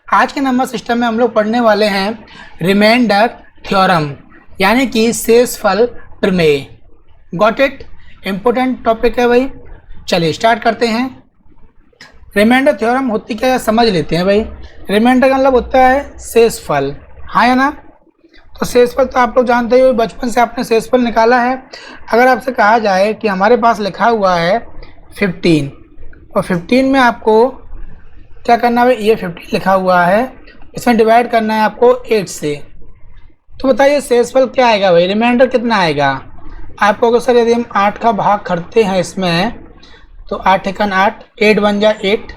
आज के number system में हम लोग पढ़ने वाले हैं रिमाइंडर थ्योरम यानी कि शेषफल प्रमेय। Got it? इम्पोर्टेंट टॉपिक है भाई। चलिए स्टार्ट करते हैं। रिमाइंडर थ्योरम होती क्या है समझ लेते हैं भाई। रिमाइंडर का मतलब होता है शेषफल, हाँ या ना? तो शेषफल तो आप लोग जानते हो, बचपन से आपने शेषफल निकाला है। अगर आपसे कहा जाए कि हमारे पास लिखा हुआ है 15 और 15 में आपको क्या करना है, ये 15 लिखा हुआ है, इसमें डिवाइड करना है आपको 8 से, तो बताइए शेषफल क्या आएगा भाई, रिमाइंडर कितना आएगा? आप कहोगे सर यदि हम 8 का भाग करते हैं इसमें तो 8 एकन 8, 8 बन जा 8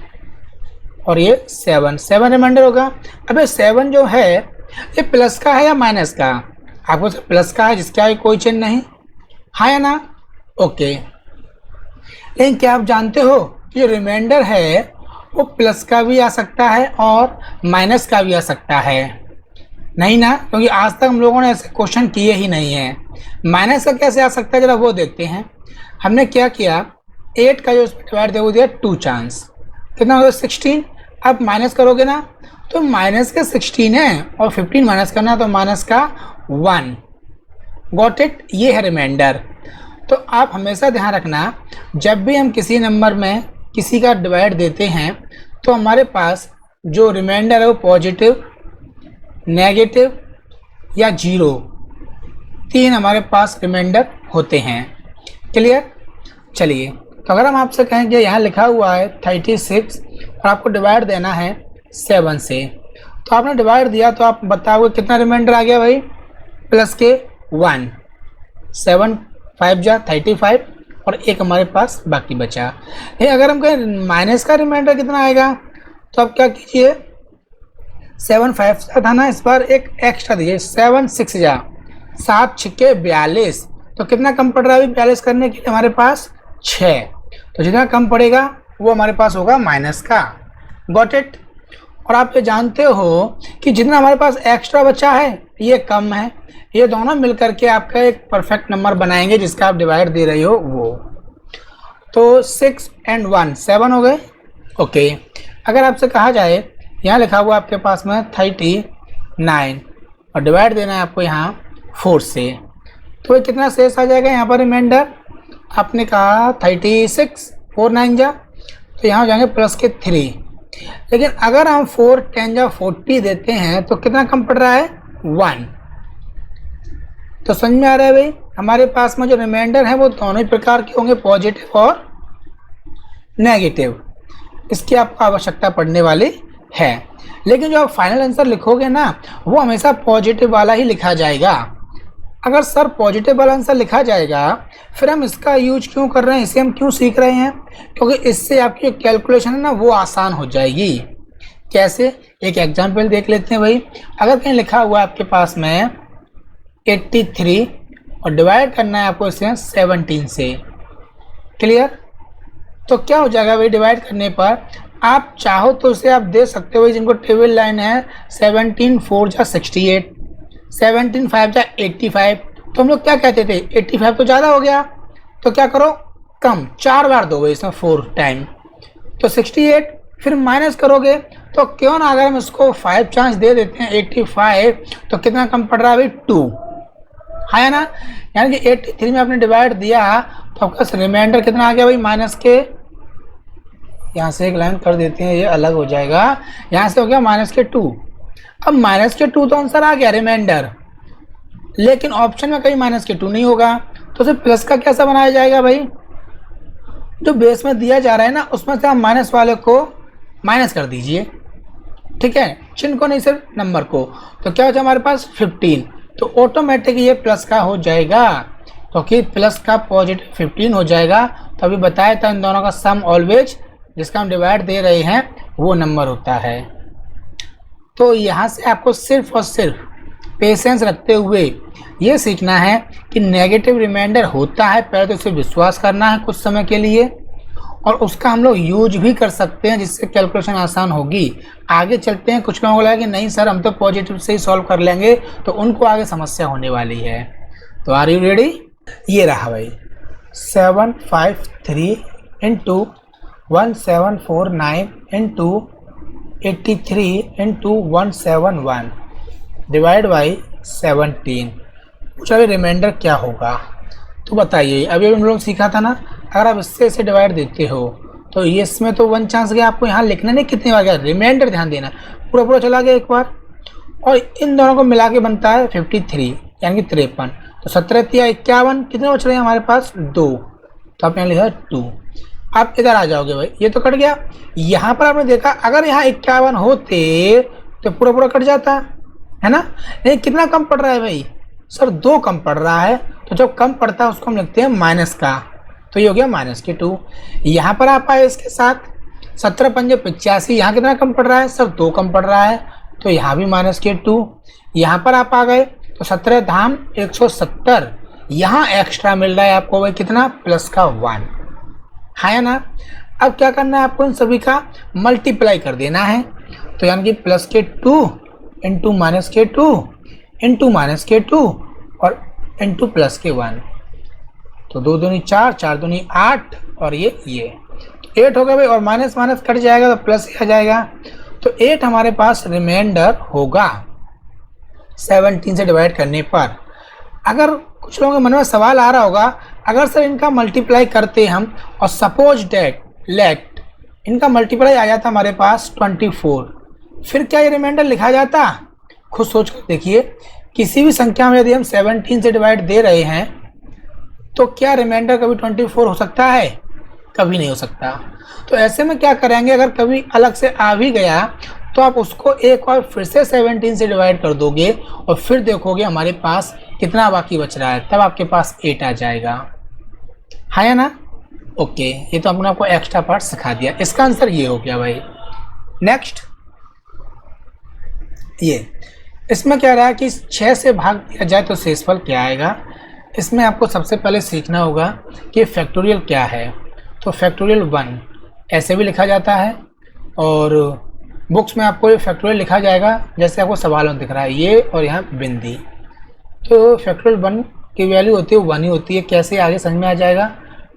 और ये 7 रिमाइंडर होगा। अबे 7 जो है ये प्लस का है या माइनस का? आपको सर प्लस का है जिसके आगे कोई चिन्ह नहीं, हाँ या ना? ओके। लेकिन क्या आप जानते हो कि जो रिमाइंडर है वो प्लस का भी आ सकता है और माइनस का भी आ सकता है? नहीं ना, क्योंकि आज तक हम लोगों ने ऐसे क्वेश्चन किए ही नहीं हैं। माइनस का कैसे आ सकता है जरा वो देखते हैं। हमने क्या किया, 8 का जो उसमें डिवाइड दे वो दिया 2 चांस, कितना होगा 16। अब माइनस करोगे ना तो माइनस का 16 है और 15 माइनस करना तो माइनस का 1। Got it? ये है रिमाइंडर। तो आप हमेशा ध्यान रखना, जब भी हम किसी नंबर में किसी का डिवाइड देते हैं तो हमारे पास जो रिमाइंडर है वो पॉजिटिव, नेगेटिव या 0, 3 हमारे पास रिमाइंडर होते हैं। क्लियर? चलिए, तो अगर हम आपसे कहें कि यहाँ लिखा हुआ है 36 और आपको डिवाइड देना है 7 से, तो आपने डिवाइड दिया तो आप बताओगे कितना रिमाइंडर आ गया भाई? प्लस के 1, 7 5 जा 35 और एक हमारे पास बाकी बचा। ये अगर हम कहें माइनस का रिमाइंडर कितना आएगा तो आप क्या कीजिए, 7 5 था ना, इस बार एक एक्स्ट्रा दीजिए, 7 6 जा 7 छिक्के 42, तो कितना कम पड़ रहा है 42 करने के लिए हमारे पास 6, तो जितना कम पड़ेगा वो हमारे पास होगा माइनस का। Got it? और आप ये जानते हो कि जितना हमारे पास एक्स्ट्रा बचा है ये कम है, ये दोनों मिलकर के आपका एक परफेक्ट नंबर बनाएंगे जिसका आप डिवाइड दे रही हो वो। तो 6 और 1 7 हो गए। ओके। अगर आपसे कहा जाए यहाँ लिखा हुआ आपके पास में 39 और डिवाइड देना है आपको यहाँ 4 से, तो ये कितना शेष आ जाएगा यहाँ पर रिमाइंडर? आपने कहा 36, 4 9 जा, तो यहाँ हो जाएंगे प्लस के 3। लेकिन अगर हम 4 10 जा 40 देते हैं तो कितना कम पड़ रहा है? 1। तो समझ में आ रहा है भाई, हमारे पास में जो रिमाइंडर है वो दोनों ही प्रकार के होंगे, पॉजिटिव और नेगेटिव। इसकी आपको आवश्यकता पड़ने वाली है। लेकिन जो आप फाइनल आंसर लिखोगे ना वो हमेशा पॉजिटिव वाला ही लिखा जाएगा। अगर सर पॉजिटिव वाला आंसर लिखा जाएगा फिर हम इसका यूज क्यों कर रहे हैं, इसे हम क्यों सीख रहे हैं? क्योंकि इससे आपकी कैलकुलेशन है ना वो आसान हो जाएगी। कैसे? एक एग्जांपल देख लेते हैं भाई। अगर कहीं लिखा हुआ है आपके पास में 83 और डिवाइड करना है आपको इसे 17 से। क्लियर? तो क्या हो जाएगा भाई, डिवाइड करने पर आप चाहो तो इसे आप दे सकते हो, जिनको टेबल लाइन है 17 4 जा 68, 17 5 जा 85। तो हम लोग क्या कहते थे 85 तो ज़्यादा हो गया, तो क्या करो कम 4 बार दो भाई इसमें 4 टाइम, तो 68। फिर माइनस करोगे तो क्यों ना अगर हम इसको 5 चांस दे देते हैं 85, तो कितना कम पड़ रहा है भाई 2, है ना? यानी कि 83 में आपने डिवाइड दिया तो आपका रिमाइंडर कितना आ गया भाई माइनस के, यहाँ से एक लाइन कर देते हैं ये अलग हो जाएगा, यहाँ से हो गया माइनस के 2। अब माइनस के 2 तो आंसर आ गया रिमाइंडर, लेकिन ऑप्शन में कहीं माइनस के 2 नहीं होगा, तो सिर्फ प्लस का कैसा बनाया जाएगा भाई? जो बेस में दिया जा रहा है ना उसमें से आप माइनस वाले को माइनस कर दीजिए, ठीक है, चिन्ह को नहीं सिर्फ नंबर को। तो क्या हो जाए हमारे पास 15, तो ऑटोमेटिक ये प्लस का हो जाएगा, क्योंकि प्लस का पॉजिटिव 15 हो जाएगा। तो अभी बताया था इन दोनों का सम ऑलवेज जिसका हम डिवाइड दे रहे हैं वो नंबर होता है। तो यहाँ से आपको सिर्फ और सिर्फ पेशेंस रखते हुए ये सीखना है कि नेगेटिव रिमाइंडर होता है, पहले तो इसे विश्वास करना है कुछ समय के लिए और उसका हम लोग यूज भी कर सकते हैं जिससे कैलकुलेशन आसान होगी। आगे चलते हैं, कुछ लोगों को लगा कि नहीं सर हम तो पॉजिटिव से ही सॉल्व कर लेंगे, तो उनको आगे समस्या होने वाली है। तो आर यू रेडी? ये रहा भाई 753 into 1749 into 83 into 171 divide by 17। पूछा अभी रिमाइंडर क्या होगा, तो बताइए। अभी हम लोग सीखा था ना, अगर आप इससे इसे डिवाइड देते हो तो ये इसमें तो 1 चांस गया, आपको यहाँ लिखना नहीं कितने बार गया, रिमाइंडर ध्यान देना, पूरा पूरा चला गया एक बार। और इन दोनों को मिला के बनता है 53 यानी कि 53। तो 17 या 51 कितने बच रहे हैं हमारे पास, 2। तो आप यहाँ लिखा 2। आप इधर आ जाओगे भाई, ये तो कट गया। यहाँ पर आपने देखा अगर यहाँ 51 होते तो पूरा पूरा कट जाता है ना। नहीं, कितना कम पड़ रहा है भाई, सर 2 कम पड़ रहा है। तो जब कम पड़ता है उसको हम लिखते हैं माइनस का, तो ये हो गया -2। यहाँ पर आप आए इसके साथ 17 पंजे 85, यहाँ कितना कम पड़ रहा है सर, 2 कम पड़ रहा है, तो यहाँ भी -2। यहाँ पर आप आ गए तो 17 धाम 170, यहाँ एक्स्ट्रा मिल रहा है आपको भाई कितना, +1 है ना। अब क्या करना है आपको, इन सभी का मल्टीप्लाई कर देना है। तो यानी कि +2 इंटू -2 इंटू -2 और इंटू +1। तो 2 दूनी 4, 4 दूनी 8 और ये 8 हो गया भाई। और माइनस माइनस कट जाएगा तो प्लस आ जाएगा। तो 8 हमारे पास रिमाइंडर होगा 17 से डिवाइड करने पर। अगर कुछ लोगों के मन में सवाल आ रहा होगा, अगर सर इनका मल्टीप्लाई करते हम और सपोज डेट लेट इनका मल्टीप्लाई आ जाता हमारे पास 24, फिर क्या ये रिमाइंडर लिखा जाता। खुद सोच कर देखिए, किसी भी संख्या में यदि हम 17 से डिवाइड दे रहे हैं तो क्या रिमाइंडर कभी 24 हो सकता है, कभी नहीं हो सकता। तो ऐसे में क्या करेंगे, अगर कभी अलग से आ भी गया तो आप उसको एक और फिर से 17 से डिवाइड कर दोगे और फिर देखोगे हमारे पास कितना बाकी बच रहा है, तब आपके पास 8 आ जाएगा, है ना। ओके, ये तो हमने आपको एक्स्ट्रा पार्ट सिखा दिया। इसका आंसर ये हो गया भाई। नेक्स्ट, ये इसमें क्या रहा कि 6 से भाग दिया जाए तो शेषफल क्या आएगा। इसमें आपको सबसे पहले सीखना होगा कि फैक्टोरियल क्या है। तो फैक्टोरियल 1 ऐसे भी लिखा जाता है और बुक्स में आपको ये फैक्टोरियल लिखा जाएगा जैसे आपको सवाल में दिख रहा है, ये और यहाँ बिंदी। तो फैक्टोरियल 1 की वैल्यू होती है 1 ही होती है। कैसे आगे समझ में आ जाएगा।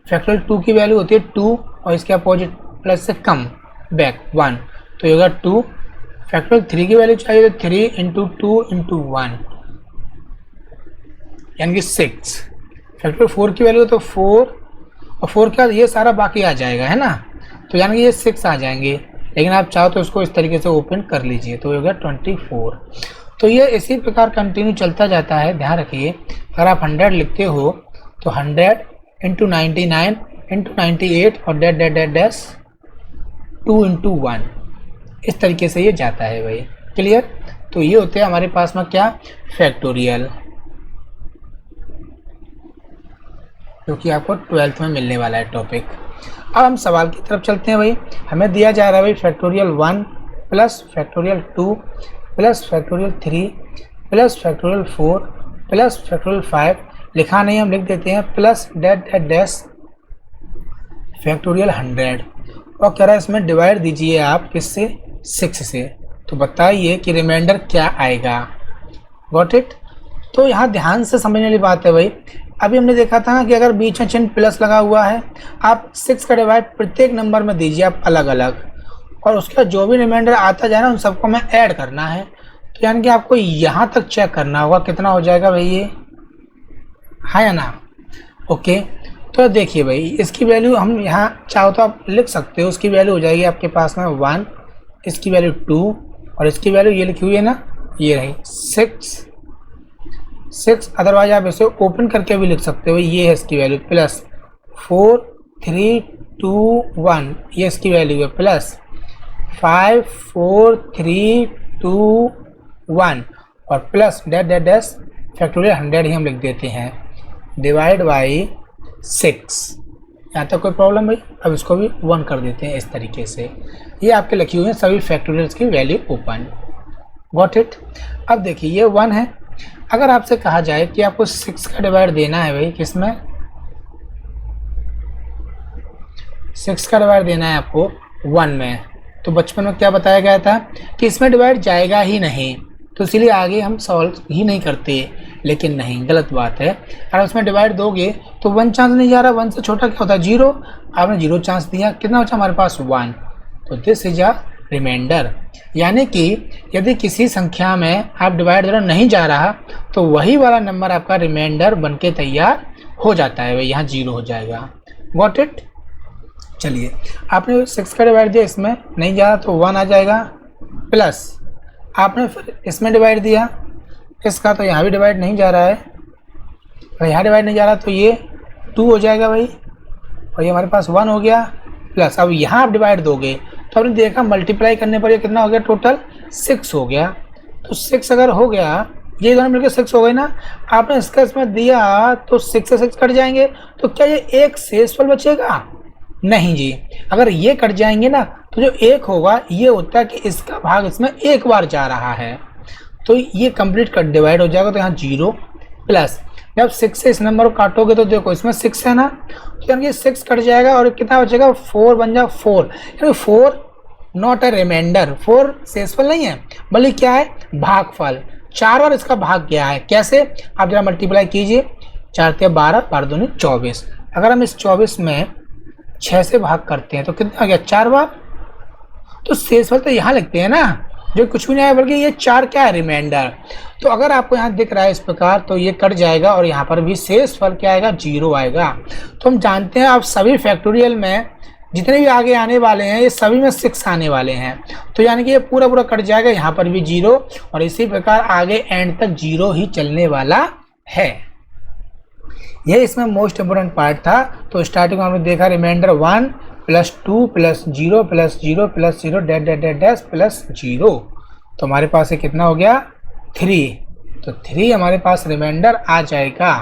फैक्टोरियल 2 की वैल्यू होती है 2 और इसके अपोजिट प्लस से कम बैक 1, तो ये होगा 2। फैक्टोरियल 3 की वैल्यू चाहिए तो 3 इंटू 2 इंटू 1 यानी कि 6। फैक्टोरियल 4 की वैल्यू तो 4 और 4 के बाद ये सारा बाकी आ जाएगा, है ना। तो यानी कि ये 6 आ जाएंगे, लेकिन आप चाहो तो इसको इस तरीके से ओपन कर लीजिए, तो ये होगा 24। तो ये इसी प्रकार कंटिन्यू चलता जाता है। ध्यान रखिए, अगर आप 100 लिखते हो तो 100 इंटू 99 इंटू 98 और डैश 2 इंटू 1, इस तरीके से ये जाता है भाई। क्लियर। तो ये होते हैं हमारे पास में क्या, फैक्टोरियल, क्योंकि आपको 12th में मिलने वाला है टॉपिक। अब हम सवाल की तरफ चलते हैं भाई। हमें दिया जा रहा है भाई factorial 1 plus factorial 2 plus factorial 3 plus factorial 4 plus factorial 5, लिखा नहीं हम लिख देते हैं, प्लस डैश फैक्टोरियल 100। और कह रहा है इसमें डिवाइड दीजिए आप किससे, 6 से। तो बताइए कि रिमाइंडर क्या आएगा। Got it. तो यहाँ ध्यान से समझने वाली बात है भाई। अभी हमने देखा था ना कि अगर बीच में चिन्ह प्लस लगा हुआ है, आप 6 का डिवाइड प्रत्येक नंबर में दीजिए आप अलग अलग, और उसका जो भी रिमाइंडर आता जाए ना उन सबको हमें ऐड करना है। तो यानी कि आपको यहाँ तक चेक करना होगा कितना हो जाएगा भाई ये, है ना। ओके, तो देखिए भाई इसकी वैल्यू हम यहाँ चाहो तो आप लिख सकते हो। उसकी वैल्यू हो जाएगी आपके पास में 1, इसकी वैल्यू 2 और इसकी वैल्यू ये लिखी हुई है ना, ये रही 6। अदरवाइज आप इसे ओपन करके भी लिख सकते हो, ये है इसकी वैल्यू, प्लस 4 3 2 1, ये इसकी वैल्यू है, प्लस 5 4 3 2 1 और प्लस डैश फैक्टोरियल 100 ही हम लिख देते हैं, डिवाइड बाई 6। यहाँ तक कोई प्रॉब्लम भाई। अब इसको भी 1 कर देते हैं इस तरीके से। ये आपके लिखी हुई है सभी फैक्टोरियल्स की वैल्यू ओपन। Got it. अब देखिए ये 1 है। अगर आपसे कहा जाए कि आपको 6 का डिवाइड देना है भाई, किसमें, 6 का डिवाइड देना है आपको 1 में, तो बचपन में क्या बताया गया था कि इसमें डिवाइड जाएगा ही नहीं, तो इसीलिए आगे हम सॉल्व ही नहीं करते। लेकिन नहीं, गलत बात है। अगर उसमें डिवाइड दोगे तो 1 चांस नहीं जा रहा, 1 से छोटा क्या होता है 0, आपने 0 चांस दिया, कितना बचा हमारे पास 1, तो दिस इज अ रिमाइंडर, यानी कि यदि किसी संख्या में आप डिवाइड द्वारा नहीं जा रहा तो वही वाला नंबर आपका रिमाइंडर बन के तैयार हो जाता है, वही यहाँ 0 हो जाएगा। Got it. चलिए, आपने 6 का डिवाइड दिया, इसमें नहीं जा रहा तो 1 आ जाएगा, प्लस आपने फिर इसमें डिवाइड दिया इसका, तो यहाँ भी डिवाइड नहीं जा रहा है और यहाँ डिवाइड नहीं जा रहा तो ये 2 हो जाएगा भाई, और ये हमारे पास 1 हो गया, प्लस अब यहाँ आप डिवाइड दोगे तो आपने देखा मल्टीप्लाई करने पर ये कितना हो गया, टोटल 6 हो गया। तो 6 अगर हो गया, ये दोनों मिलकर 6 हो गए ना, आपने इसका इसमें दिया तो 6 से 6 कट जाएंगे, तो क्या ये एक शेषफल बचेगा? नहीं जी, अगर ये कट जाएंगे ना तो जो 1 होगा ये होता है कि इसका भाग इसमें एक बार जा रहा है, तो ये कंप्लीट कट डिवाइड हो जाएगा, तो यहाँ 0 प्लस जब 6 से इस नंबर को काटोगे तो देखो इसमें 6 है ना, तो यानी 6 कट जाएगा और कितना बचेगा, 4 बन जाएगा 4, यानी 4 नॉट ए रिमाइंडर, 4 शेषफल नहीं है बल्कि क्या है, भागफल। 4 बार इसका भाग गया है, कैसे, आप जरा मल्टीप्लाई कीजिए, 4 × 12, 12 दूनी 24, अगर हम इस 24 में 6 से भाग करते हैं तो कितना आ गया, 4 बार, तो शेषफल तो यहाँ लिखते हैं ना, जो कुछ भी नहीं है बल्कि ये 4 क्या है, रिमाइंडर। तो अगर आपको यहाँ दिख रहा है इस प्रकार तो ये कट जाएगा और यहाँ पर भी शेषफल क्या आएगा, 0 आएगा। तो हम जानते हैं आप सभी फैक्टोरियल में जितने भी आगे आने वाले हैं ये सभी में 6 आने वाले हैं, तो यानी कि ये पूरा पूरा कट जाएगा, यहाँ पर भी 0 और इसी प्रकार आगे एंड तक 0 ही चलने वाला है। ये इसमें मोस्ट इम्पोर्टेंट पार्ट था। तो स्टार्टिंग में हमने देखा remainder 1 + 2 + 0 + 0 + 0 dash dash dash dash plus 0, तो हमारे पास ये कितना हो गया, 3, तो 3 हमारे पास रिमाइंडर आ जाएगा।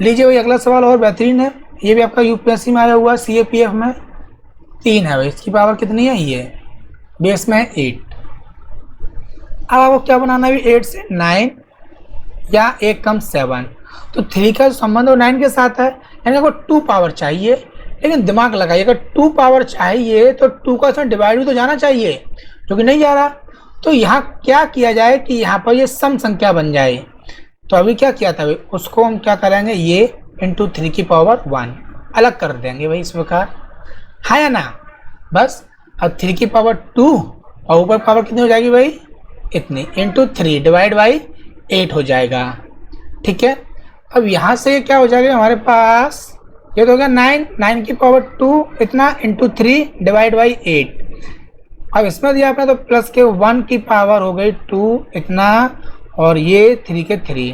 लीजिए वही अगला सवाल और बेहतरीन है, ये भी आपका यूपीएससी में आया हुआ है, सीएपीएफ में 3 है भाई, इसकी पावर कितनी है, ये बेस में है 8। अब आपको क्या बनाना है, 8 से 9 या 1 कम 7, तो 3 का संबंध 9 के साथ है, यानी आपको 2 पावर चाहिए, लेकिन दिमाग लगाइए अगर 2 पावर चाहिए तो 2 का इसमें डिवाइड भी तो जाना चाहिए, जो कि नहीं जा रहा। तो यहाँ क्या किया जाए कि यहाँ पर ये सम संख्या बन जाए, तो अभी क्या किया था, उसको हम क्या करेंगे, ये × 3 की पावर 1 अलग कर देंगे भाई इस प्रकार, है या ना। बस अब 3 की पावर 2 और ऊपर पावर कितनी हो जाएगी भाई, इतनी, × 3 डिवाइड बाई 8 हो जाएगा। ठीक है, अब यहाँ से क्या हो जाएगा हमारे पास, ये तो हो गया 9 की पावर 2 इतना × 3 डिवाइड बाई 8। अब इसमें दिया आपने तो प्लस के 1 की पावर हो गई 2 इतना, और ये 3 के 3,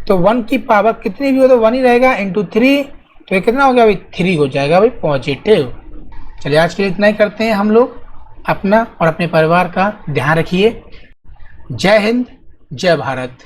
तो 1 की पावर कितनी भी हो तो 1 ही रहेगा × 3, तो ये कितना हो गया भाई, 3 हो जाएगा भाई, पॉजिटिव। चलिए आज के लिए इतना ही करते हैं हम लोग, अपना और अपने परिवार का ध्यान रखिए। जय हिंद, जय भारत।